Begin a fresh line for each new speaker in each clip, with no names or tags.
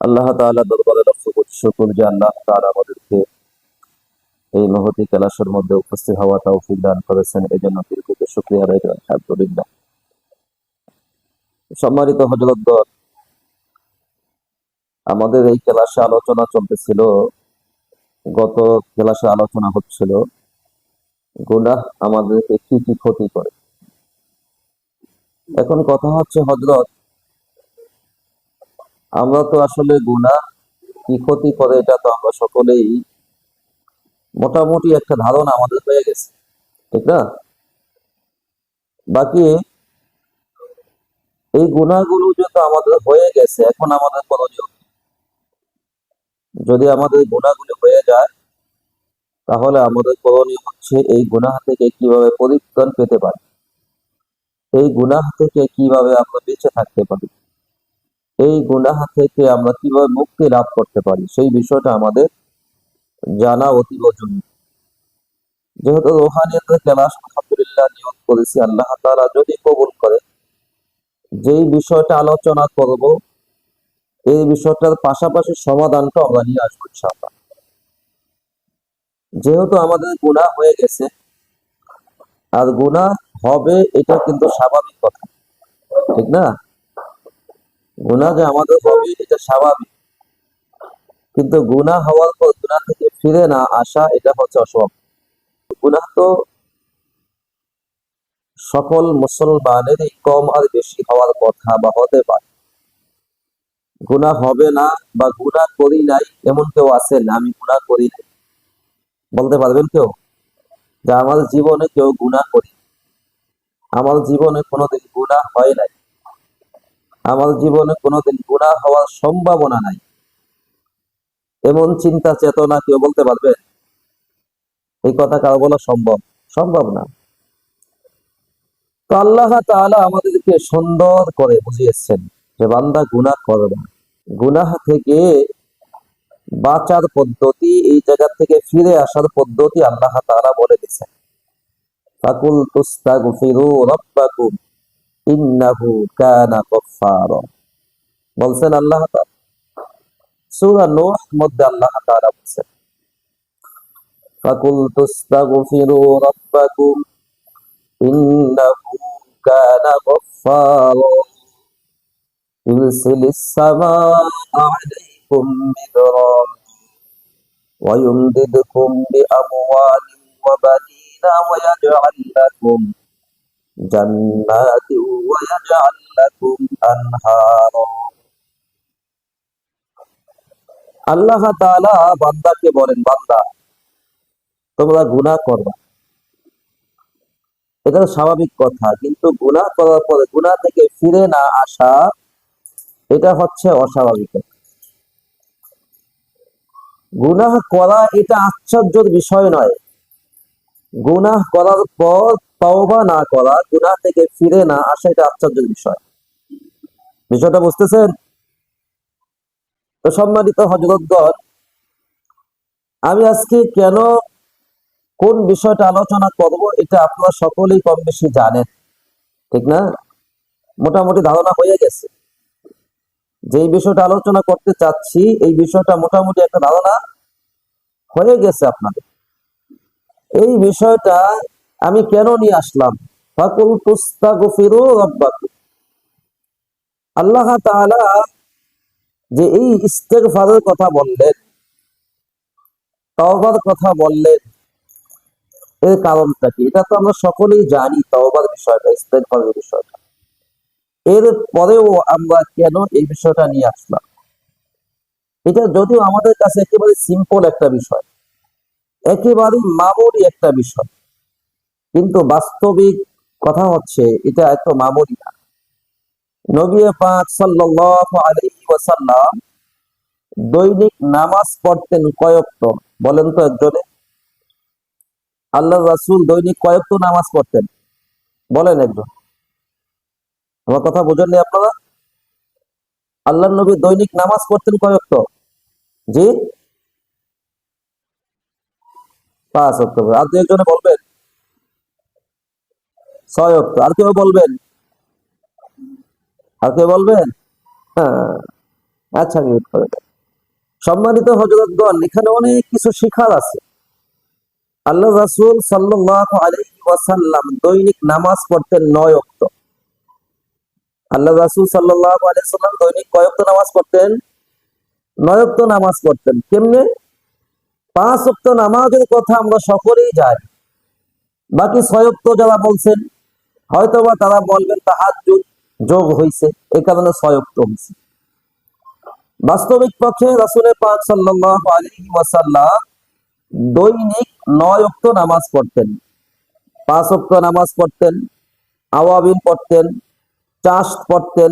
আল্লাহ তাআলা দরবারে লক্ষ কোটি শুকর যে আল্লাহ তাআলা আমাদেরকে এই মহতী ক্লাসের মধ্যে উপস্থিত হওয়া তৌফিক দান করেছেন। এই জন্য দীর্ঘত শুকরিয়া আদায় করেন আলহামদুলিল্লাহ। সম্মানিত হযরতগণ, আমাদের এই ক্লাসে আলোচনা চলতেছিল, গত ক্লাসে আলোচনা হচ্ছিল গুনাহ আমাদেরকে কি কি ক্ষতি করে। এখন কথা হচ্ছে হযরত, আমরা তো আসলে গুনাহ কি ক্ষতি করে এটা তো আমরা সকলেই মোটামুটি একটা ধারণা আমাদের হয়ে গেছে, ঠিক না? বাকি এই গুনাহগুলো যেহেতু আমাদের হয়ে গেছে, এখন আমাদের করণীয় কি? যদি আমাদের গুনাহগুলো হয়ে যায়, তাহলে আমাদের করণীয় হচ্ছে এই গুনাহ থেকে কিভাবে পরিত্রাণ পেতে পারি, এই গুনাহ থেকে কিভাবে আমরা বেঁচে থাকতে পারি, এই গুনাহ থেকে আমরা কিভাবে মুক্তি লাভ করতে পারি, সেই বিষয়টা আমাদের জানা অতীব জরুরি। যেহেতু রোহানিয়তের ক্লাস আলহামদুলিল্লাহ নিয়ত করেছি, আল্লাহ তাআলা যদি কবুল করে, যেই বিষয়টা আলোচনা করব এই বিষয়টার পাশাপাশি সমাধানটা আমরা নিয়ে আসবো ইনশাআল্লাহ। যেহেতু আমাদের গুনাহ হয়ে গেছে, আর গুনাহ হবে এটা কিন্তু স্বাভাবিক কথা, ঠিক না? গুনাহ যে আমাদের হবে এটা স্বাভাবিক, কিন্তু গুনাহ হওয়ার পর গুনাহ থেকে ফিরে না আসা এটা হচ্ছে অসম্ভব। গুনাহ তো সকল মুসলমানেরই কম আর বেশি হওয়ার কথা বা হতে পারে। গুনাহ হবে না বা গুনাহ করি নাই এমন কেউ আছেন? আমি গুনাহ করি নাই বলতে পারবেন কেউ? যে আমার জীবনে কেউ গুনাহ করি, আমার জীবনে কোনোদিন গুনাহ হয় নাই, আমার জীবনে কোনোদিন গুনাহ হওয়ার সম্ভাবনা নাই, এমন চিন্তা চেতনা কেউ বলতে পারবে? এই কথা কারো বলা সম্ভব? সম্ভব না। তো আল্লাহ তাআলা আমাদেরকে সুন্দর করে বুঝিয়েছেন যে বান্দা গুনাহ করবে না। গুনাহ থেকে বাঁচার পদ্ধতি, এই জায়গা থেকে ফিরে আসার পদ্ধতি আল্লাহ তাআলা বলে দিয়েছেন। ফাকুল তুস্তাগফিরু রাব্বাকুম ইন্নাহু কানা গফফারা, বলছেন আল্লাহ তাআলা। সূরা নূহ মধ্যে আল্লাহ তাআলা বলছেন, ফাকুল তুস্তাগফিরু রাব্বাকুম ইন্নাহু কানা গফফারা ইউরসিলিস সামাআ আলাইকুম মিদরারা ويمددكم بأموال وبنين ويجعل لكم جنات ويجعل لكم أنهارا। আল্লাহ তাআলা বান্দাকে বলেন, বান্দা তোমরা গুনাহ করবা, এটা তো স্বাভাবিক কথা, কিন্তু গুনাহ করার পরে গুনাহ থেকে ফিরে না আসা এটা হচ্ছে অস্বাভাবিক। গুনাহ করা এটা আশ্চর্যের বিষয় নয়, গুনাহ করার পর তওবা না করা, গুনাহ থেকে ফিরে না আসা এটা আশ্চর্যের বিষয়। বিষয়টা বুঝতেছেন? তো সম্মানিত হযরতগণ, আমি আজকে কেন কোন বিষয়টা আলোচনা করব এটা আপনারা সকলেই কম বেশি জানেন, ঠিক না? মোটামুটি ধারণা হয়ে গেছে যে এই বিষয়টা আলোচনা করতে চাচ্ছি, এই বিষয়টা মোটামুটি একটা ধারণা হয়ে গেছে আপনাদের। এই বিষয়টা আমি কেন নিয়ে আসলাম? ফাকুল তুস্তাগফিরু রাব্বাকুম, আল্লাহ তাআলা যে এই ইস্তেগফারের কথা বললেন, তওবার কথা বললেন, এর কারণটা কি? এটা তো আমরা সকলেই জানি, তওবার বিষয়টা, ইস্তেগফারের বিষয়টা। এর পরেও আমরা কেন এই বিষয়টা নিয়ে আসলাম? এটা যদিও আমাদের কাছে একেবারে সিম্পল একটা বিষয়, একেবারে মামুলি একটা বিষয়, কিন্তু বাস্তবিক কথা হচ্ছে এটা এত মামুলি না। নবী পাক সাল্লাল্লাহু আলাইহি ওয়াসাল্লাম দৈনিক নামাজ পড়তেন কয় ওয়াক্ত? বলেন তো একজনে। আল্লাহর রাসূল দৈনিক কয় ওয়াক্ত নামাজ পড়তেন? বলেন একজন। আমার কথা বোঝেননি আপনারা? আল্লাহর নবী দৈনিক নামাজ পড়তেন কয় ওয়াক্ত? জি, 5 ওয়াক্ত। আর দু একজনে বলবেন 6 ওয়াক্ত। আর কেউ বলবেন? আর কেউ বলবেন? হ্যাঁ, আচ্ছা, মিউট করে দেন। সম্মানিত হযরতগণ, এখানে অনেক কিছু শিখার আছে। আল্লাহ রাসূল সাল্লাল্লাহু আলাইহি ওয়াসাল্লাম দৈনিক নামাজ পড়তেন 9 ওয়াক্ত। আল্লাহ রাসূল সাল্লাল্লাহু আলাইহি ওয়াসাল্লাম দৈনিক কয় ওয়াক্ত নামাজ পড়তেন? 9 ওয়াক্ত নামাজ পড়তেন। কেমনে? 5 ওয়াক্ত নামাজের কথা আমরা সকলেই জানি। বাকি 6 ওয়াক্ত যারা বলছেন, হয়তোবা তারা বলবেন তাহাজ্জুদ যোগ হইছে, এই কারণে 6 ওয়াক্ত হইছে। বাস্তবিক পক্ষে রাসূল পাক সাল্লাল্লাহু আলাইহি ওয়াসাল্লাম দৈনিক 9 ওয়াক্ত নামাজ পড়তেন। 5 ওয়াক্ত নামাজ পড়তেন, আওয়াবিন পড়তেন, চাশত পড়তেন,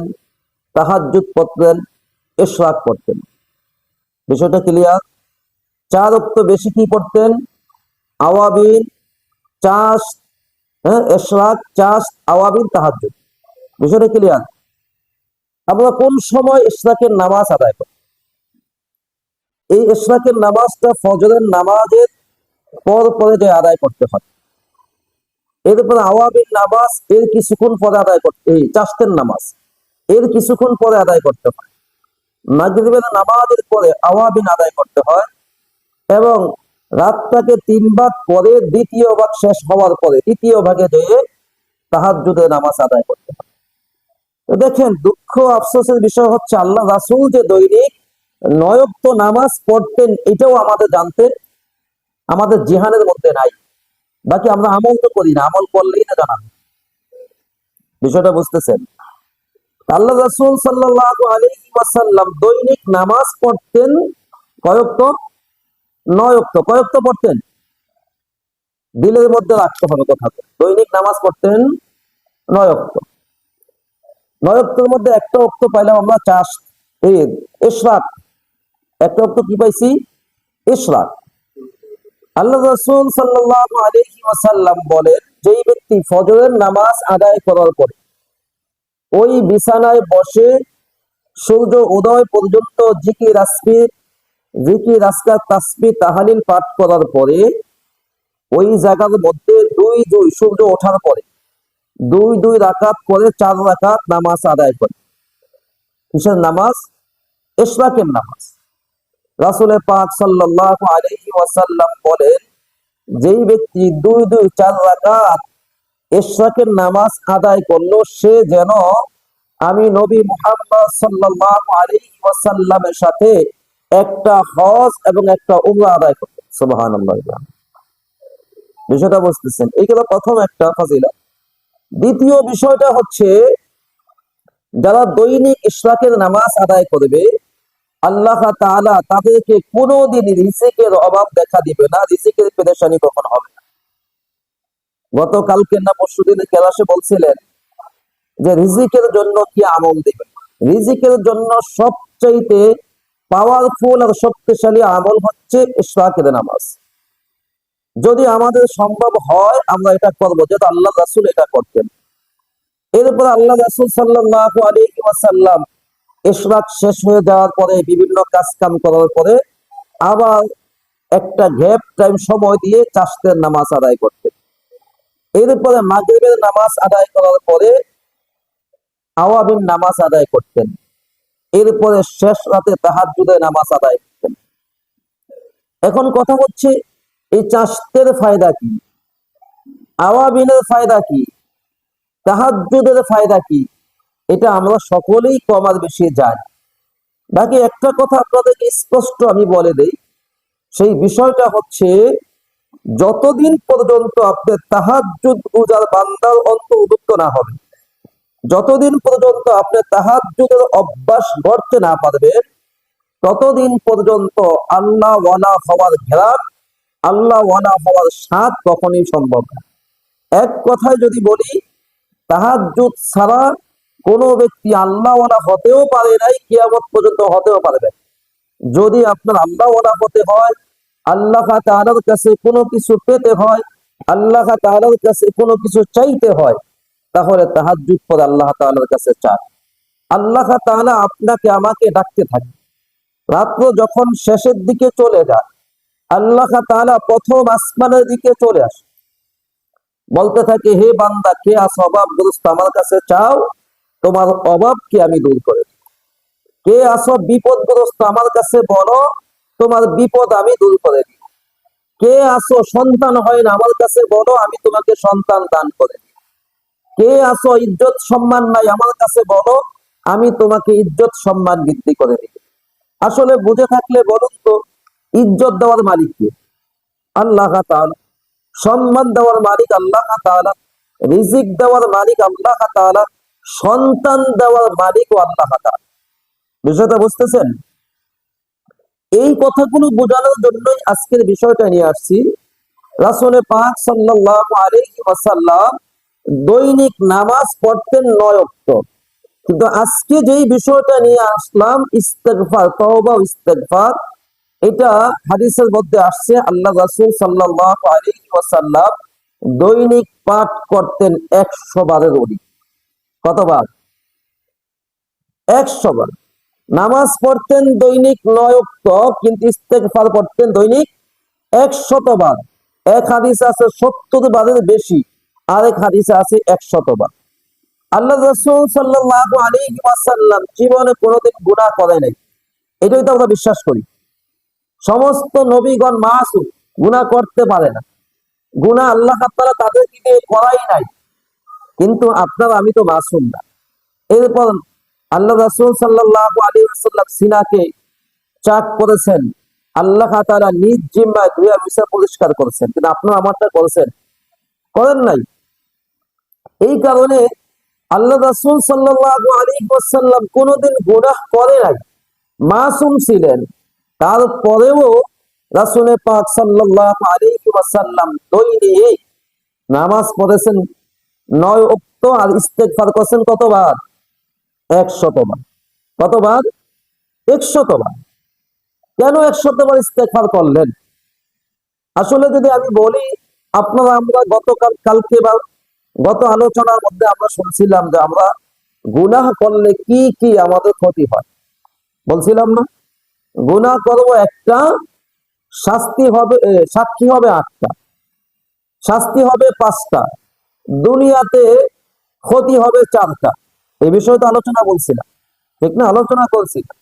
তাহাজ্জুদ পড়তেন, ইশরাক পড়তেন। বিষয়টা ক্লিয়ার? 4 ওয়াক্ত বেশি কি পড়তেন? আওয়াবিন, চাশত, ইশরাক, চাশত, আওয়াবিন, তাহাজ্জুদ। বিষয়টা ক্লিয়ার? আমরা কোন সময় ইশরাকের নামাজ আদায় করি? এই ইশরাকের নামাজটা ফজরের নামাজের পর পরে যে আদায় করতে হয়। এরপর আওয়াবিন নামাজ এর কিছুক্ষণ পরে আদায় করতে, এই চাশতের নামাজ এর কিছুক্ষণ পরে আদায় করতে হয়। মাগরিবের নামাজের পরে আওয়াবিন আদায় করতে হয় এবং রাতটাকে 3 ভাগ পরে দ্বিতীয় ভাগ শেষ হওয়ার পরে তৃতীয় ভাগে যেয়ে তাহাজ্জুদের নামাজ আদায় করতে হয়। তো দেখেন, দুঃখ আফসোসের বিষয় হচ্ছে আল্লাহ রাসূল যে দৈনিক 9 ওয়াক্ত নামাজ পড়তেন, এটাও আমাদের জানতে, আমাদের জিহানের মধ্যে নাই। বাকি আমরা আমল তো করি না, আমল করলেই না জানা। বিষয়টা বুঝতেছেন? আল্লাহ রাসূল সাল্লাল্লাহু আলাইহি ওয়াসাল্লাম দৈনিক নামাজ পড়তেন কয় ওয়াক্ত? 9 ওয়াক্ত। কয় ওয়াক্ত পড়তেন? দিলের মধ্যে রাখতে হবে কথাটা। দৈনিক নামাজ পড়তেন 9 ওয়াক্ত। 9 ওয়াক্তের মধ্যে একটা ওয়াক্ত পাইলাম আমরা ইশরাক। একটা ওয়াক্ত কি পাইছি? ইশরাক। আল্লাহ রাসূল সাল্লাল্লাহু আলাইহি ওয়াসাল্লাম বলেন, যেই ব্যক্তি ফজরের নামাজ আদায় করার পরে ওই বিছানায় বসে সূর্য উদয় পর্যন্ত জিকির আজকার তাসবিহ তাহলিল পাঠ করার পরে ওই জায়গার মধ্যে সূর্য ওঠার পরে 2 রাকাত করে 4 রাকাত নামাজ আদায় করে। কিসের নামাজ? ইশরাকের নামাজ। রাসূল পাক সাল্লাল্লাহু আলাইহি ওয়াসাল্লাম বলেন, যেই ব্যক্তি 4 রাকাত ইশরাকের নামাজ আদায় করলো, সে যেন আমি নবী মুহাম্মদ সাল্লাল্লাহু আলাইহি ওয়াসাল্লামের সাথে একটা হজ এবং একটা উমরা আদায় করবে। সুবহানাল্লাহ। বিষয়টা বুঝতেছেন? এইগুলো প্রথম একটা ফজিলত। দ্বিতীয় বিষয়টা হচ্ছে, যারা দৈনিক ইশরাকের নামাজ আদায় করবে, আল্লাহ তাআলা তাদেরকে কোনোদিন রিজিকের অভাব দেখা দিবে না, রিজিকের পেরেশানি কখনো হবে না। গতকালকে না পরশুদিনের ক্লাসে বলছিলেন যে রিজিকের জন্য কি আমল দিবেন। রিজিকের জন্য সবচাইতে পাওয়ারফুল আর শক্তিশালী আমল হচ্ছে ইশরাকের নামাজ। যদি আমাদের সম্ভব হয় আমরা এটা করব, যেটা আল্লাহ রাসূল এটা করতেন। এরপর আল্লাহ রাসূল সাল্লাল্লাহু আলাইহি ওয়াসাল্লাম ইশরাক শেষ হয়ে যাওয়ার পরে বিভিন্ন কাজ কাম করার পরে আবার একটা গ্যাপ টাইম সময় দিয়ে চাশতের নামাজ আদায় করতেন। এরপরে মাগরিবের নামাজ আদায় করার পরে আওয়াবিন নামাজ আদায় করতেন। এরপরে শেষ রাতে তাহাজ্জুদের নামাজ আদায় করতেন। এখন কথা হচ্ছে, এই চাশতের ফায়দা কি? আওয়াবিনের ফায়দা কি? তাহাজ্জুদের ফায়দা কি? এটা আমরা সকলেই কম আর বেশি জানি। বাকি একটা কথা আপনাদেরকে স্পষ্ট আমি বলে দেই, সেই বিষয়টা হচ্ছে, যতদিন পর্যন্ত আপনি তাহাজ্জুদ গুজার বান্দার অন্তর্ভুক্ত না হবে, যতদিন পর্যন্ত আপনি তাহাজ্জুদের অভ্যাস গড়তে না পারবেন, ততদিন পর্যন্ত আল্লাহ ওয়ালা হওয়ার ঘেরান, আল্লাহ ওয়ালা হওয়ার স্বাদ কখনই সম্ভব না। এক কথায় যদি বলি, তাহাজ্জুদ ছাড়া কোনো ব্যক্তি আল্লাহ ওয়ালা হতেও পারে নাই, কিয়ামত পর্যন্ত হতেও পারবে। যদি আপনার আল্লাহ ওয়ালা হতে হয়, আল্লাহ তাআলার কাছে কোনো কিছু পেতে হয়, আল্লাহ তাআলার কাছে কোনো কিছু চাইতে হয়, তাহলে তাহাজ্জুদ পড়ে আল্লাহ তাআলার কাছে চান। আল্লাহ তাআলা আপনাকে আমাকে ডাকতে থাকে। রাত্র যখন শেষের দিকে চলে যায়, আল্লাহ তাআলা প্রথম আসমানের দিকে চলে আসে, বলতে থাকে, হে বান্দা, কে আছো অভাবগ্রস্ত, আমার কাছে চাও, তোমার অভাবকে আমি দূর করে দিই। কে আসো বিপদগ্রস্ত আমার কাছে বলো, তোমার বিপদ আমি দূর করে দিই। কে আসো সন্তান হয় না আমার কাছে বলো, আমি তোমাকে সন্তান দান করে দিই। কে আসো ইজ্জত সম্মান নাই আমার কাছে বলো, আমি তোমাকে ইজ্জত সম্মান বৃদ্ধি করে দিই। আসলে বুঝে থাকলে বলুন তো, ইজ্জত দেওয়ার মালিক কে? আল্লাহ তাআলা। সম্মান দেওয়ার মালিক আল্লাহ তাআলা। রিজিক দেওয়ার মালিক আল্লাহ তাআলা। সন্তান দেওয়ার মালিক ও আল্লাহ তাআলা। বিষয়টা বুঝতেছেন? এই কথাগুলো বোঝানোর জন্যই আজকের বিষয়টা নিয়ে আসছি। রাসূল পাক সাল্লাল্লাহু আলাইহি ওয়াসাল্লাম দৈনিক নামাজ পড়তেন 9 ওয়াক্ত। কিন্তু আজকে যেই বিষয়টা নিয়ে আসলাম, ইস্তেগফার, তওবা ও ইস্তেগফার, এটা হাদিসের মধ্যে আসছে আল্লাহ রাসূল সাল্লাল্লাহু আলাইহি ওয়াসাল্লাম দৈনিক পাঠ করতেন 100 বারের অধিক। কতবার? 100 বার। নামাজ পড়তেন দৈনিক 9 ওয়াক্ত, কিন্তু ইস্তেগফার করতেন দৈনিক 100 বার। এক হাদিসে আছে 70 বারের বেশি, আরেক হাদিসে আছে 100 বার। আল্লাহ রাসূল সাল্লাল্লাহু আলাইহি ওয়াসাল্লাম জীবনে কোনোদিন গুনাহ করে নাই, এটাই তো আমরা বিশ্বাস করি। সমস্ত নবীগণ মাসুম, গুনাহ করতে পারে না। গুনাহ আল্লাহ তাআলা তাদেরকে দিয়ে করাই নাই, কিন্তু আপনারা আমি তো মাসুম না। এরপর আল্লাহ রাসূল সাল্লাল্লাহু আলাইহি ওয়াসাল্লাম সিনাকে চাক করেছেন, আল্লাহ তাআলা নিজ জিম্মায় ধুয়ে মুছে পরিষ্কার করেছেন, কিন্তু আপনারা আমারটা করেছেন? করেন নাই। এই কারণে আল্লাহ রাসূল সাল্লাল্লাহু আলাইহি ওয়াসাল্লাম কোনোদিন গুনাহ করে নাই, মাসুম ছিলেন। তারপরেও রাসূল পাক সাল্লাল্লাহু আলাইহি ওয়াসাল্লাম দৈনিক নামাজ পড়েছেন 9 ওয়াক্ত, আর ইস্তেগফার করেছেন কতবার? 100 বার। কতবার? 100 বার। কেন 100 বার ইস্তেগফার করলেন? আসলে যদি আমি বলি, আপনারা আমরা কালকে বা গত আলোচনার মধ্যে আমরা শুনছিলাম যে আমরা গুনাহ করলে কি কি আমাদের ক্ষতি হয়, বলছিলাম না? গুনাহ করব একটা, শাস্তি হবে, সাক্ষী হবে 8টা, শাস্তি হবে 5টা, দুনিয়াতে ক্ষতি হবে 4টা। এই বিষয়ে তো আলোচনা বলছিলাম, ঠিক না? আলোচনা করছিলাম।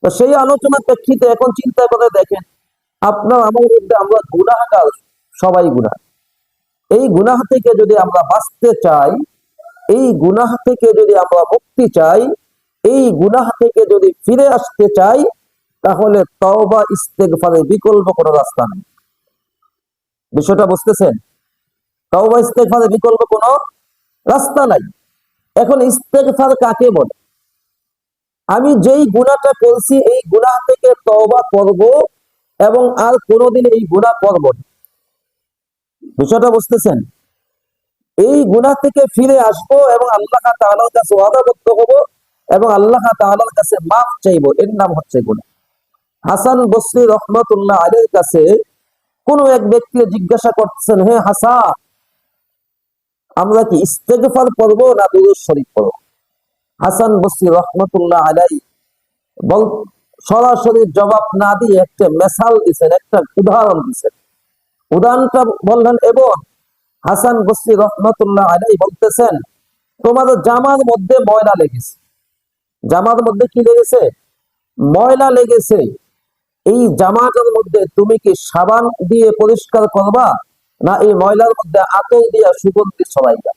তো সেই আলোচনার প্রেক্ষিতে এখন চিন্তা করে দেখেন, আপনার আমার মধ্যে আমরা গুনাহগার, সবাই গুনাহ। এই গুনাহ থেকে যদি আমরা বাঁচতে চাই, এই গুনাহ থেকে যদি আমরা মুক্তি চাই, এই গুনাহ থেকে যদি ফিরে আসতে চাই, তাহলে তওবা ইস্তেগফারের বিকল্প কোনো রাস্তা নেই। বিষয়টা বুঝতেছেন? তওবা ইস্তেগফারের বিকল্প কোনো রাস্তা নাই। এখন ইস্তেগফার কাকে বলে? আমি যেই গুনাহটা করছি এই গুনাহ থেকে তওবা করব এবং আর কোনোদিন এই গুনাহ করব না। বিষয়টা বুঝতেছেন? এই গুনাহ থেকে ফিরে আসবো এবং আল্লাহ তাআলার কাছে ওয়াদাবদ্ধ হব এবং আল্লাহ তাআলার কাছে মাফ চাইবো, এর নাম হচ্ছে গুনাহ। হাসান বসরি রহমাতুল্লাহ আলাইহির কাছে কোন এক ব্যক্তি জিজ্ঞাসা করতেছেন, হে হাসান, আমরা কি ইস্তেগফার পড়বো না দুরূদ শরীফ পড়বো? হাসান বসরি রহমাতুল্লাহ আলাইহি বল সরাসরি জবাব না দিয়ে একটা মেসাল দিচ্ছেন, একটা উদাহরণ দিচ্ছেন। উদাহরণটা বললেন, এবং হাসান বসরি রহমাতুল্লাহ আলাইহি বলতেছেন, তোমাদের জামার মধ্যে ময়লা লেগেছে। জামার মধ্যে কি লেগেছে? ময়লা লেগেছে। এই জামাটার মধ্যে তুমি কি সাবান দিয়ে পরিষ্কার করবা, না এই ময়লার মধ্যে আতর দিয়ে সুগন্ধি ছড়াইবা?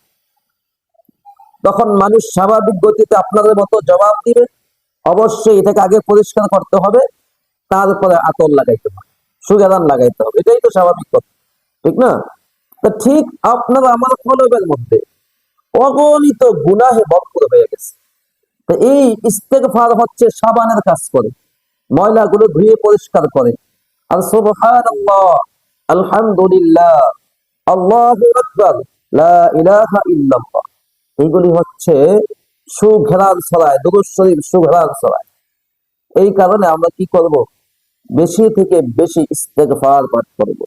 তখন মানুষ স্বাভাবিক গতিতে আপনাদের মতো জবাব দিবে, অবশ্যই এটাকে আগে পরিষ্কার করতে হবে, তারপরে আতর লাগাইতে হবে, সুগেরান লাগাইতে হবে। এটাই তো স্বাভাবিক কথা, ঠিক না? তা ঠিক আপনার আমার কলবের মধ্যে অগণিত গুনাহে ভরপুর হয়ে গেছে। তো এই ইস্তেগফার হচ্ছে সাবানের কাজ করে, ময়লাগুলো ধুয়ে পরিষ্কার করে। আর সুবহানাল্লাহ, আলহামদুলিল্লাহ, আল্লাহু আকবার, লা ইলাহা ইল্লাল্লাহ, এইগুলি হচ্ছে সুঘ্রাণ ছড়ায়, দুরূদ শরীফ সুঘ্রাণ ছড়ায়। এই কারণে আমরা কি করব? বেশি থেকে বেশি ইস্তেগফার পাঠ করব।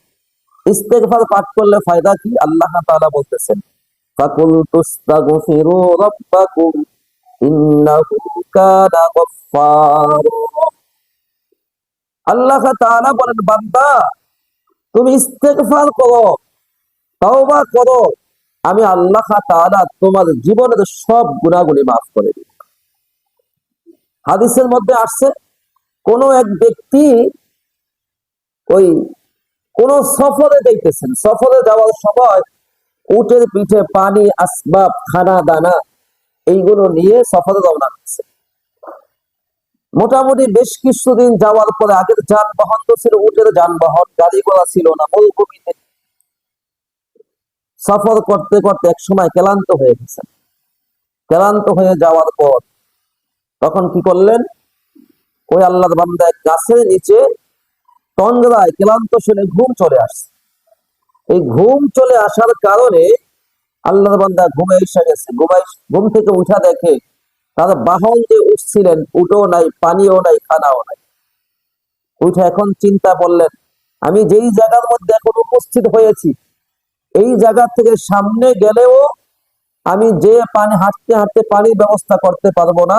ইস্তেগফার পাঠ করলে ফায়দা কি? আল্লাহ তাআলা বলতেছেন, ফাকুল তুস্তাগফিরু রাব্বাকুম ইন্নাহু কানা গফফার। আল্লাহ তাআলা বলেন, বান্দা তুমি ইস্তেগফার করো, তওবা করো, আমি আল্লাহ তাআলা তোমার জীবনের সব গুনাহগুলি মাফ করে দিব। হাদিসের মধ্যে আসছে, কোন এক ব্যক্তি ওই কোন সফরে যাইতেছেন, সফরে যাওয়ার সময় উটের পিঠে পানি, আসবাব, খানা দানা এইগুলো নিয়ে সফরে রওনা হচ্ছে। মোটামুটি বেশ কিছুদিন যাওয়ার পরে, আগের যানবাহন তো ছিল উটের যানবাহন, গাড়ি ঘোড়া ছিল না, মরুভূমিতে সফর করতে করতে এক সময় ক্লান্ত হয়ে গেছে। ক্লান্ত হয়ে যাওয়ার পর তখন কি করলেন, ওই আল্লাহর বান্দা এক গাছের নিচে তন্দ্রায় ক্লান্ত শরীরে ঘুম চলে আসছে। এই ঘুম চলে আসার কারণে আল্লাহর বান্দা ঘুমে এসে গেছে। ঘুম থেকে উঠা দেখে তার বাহন যে উঠছিলেন, উঠও নাই, পানিও নাই, খানাও নাই। উঠে এখন চিন্তা করলেন, আমি যেই জায়গার মধ্যে এখন উপস্থিত হয়েছি, এই জায়গা থেকে সামনে গেলেও আমি যে পানি হাঁটতে হাঁটতে পানির ব্যবস্থা করতে পারবো না,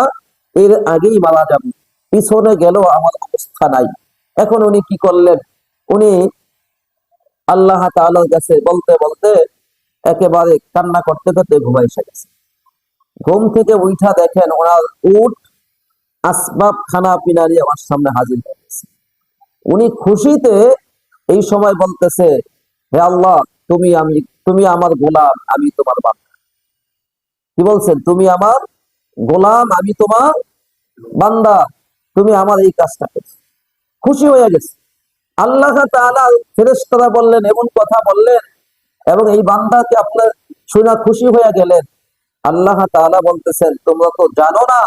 এর আগেই মারা যাবে। পিছনে গেলেও আমার অবস্থা নাই। এখন উনি কি করলেন, উনি আল্লাহ তাআলার কাছে বলতে বলতে একেবারে কান্না করতে করতে ঘুমাই এসে গেছে। ঘুম থেকে উঠা দেখেন ওনার উট আসবাব খানা পিনা নিয়ে আমার সামনে হাজির হয়ে গেছে। উনি খুশিতে এই সময় বলতেছে, হে আল্লাহ, তুমি আমার গোলাম, আমি তোমার বান্দা। কি বলছেন, তুমি আমার গোলাম, আমি তোমার বান্দা, তুমি আমার এই কাজটা করছো। খুশি হয়ে গেছে। আল্লাহ তাআলা ফেরেশতারা বললেন, এমন কথা বললেন, এবং এই বান্দাকে আপনার শুনে খুশি হয়ে গেলেন। আল্লাহ তাআলা বলতেছেন, তোমরা তো জানো না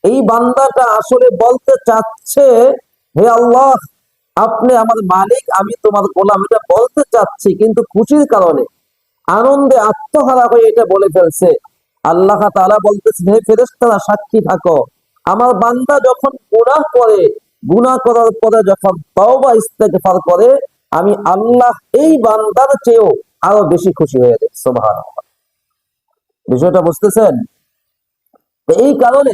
এই বান্দাটা আসলে বলতে চাচ্ছে, হে আল্লাহ, আপনি আমার মালিক, আমি তোমার গোলাম, এটা বলতে চাচ্ছি, কিন্তু খুশির কারণে আনন্দে আত্মহারা হয়ে এটা বলে ফেলছে। আল্লাহ তাআলা বলতেছেন, হে ফেরেশতারা, সাক্ষী থাকো, আমার বান্দা যখন গুনাহ করে, গুনাহ করার পরে যখন তওবা ইস্তেগফার করে, আমি আল্লাহ এই বান্দার চেয়েও আরো বেশি খুশি হয়ে যায়। সুবহানাল্লাহ। বিষয়টা বুঝতেছেন? এই কারণে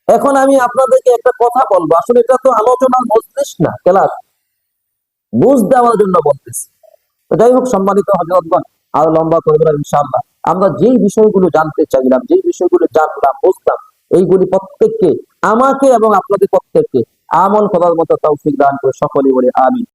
এখন আমি আপনাদেরকে একটা কথা বলবো, আসলে এটা তো আলোচনার মজলিস না, ক্লাস, বুঝ দেওয়ার জন্য বলতেছি। তো যাই হোক, সম্মানিত হযরতগণ, আর লম্বা করবো না ইনশাআল্লাহ। আমরা যেই বিষয়গুলো জানতে চাইলাম, যেই বিষয়গুলো জানলাম, বুঝলাম, এইগুলি প্রত্যেককে, আমাকে এবং আপনাদের প্রত্যেককে আমল করার মতো তৌফিক দান করে সকলেই বলে আমিন।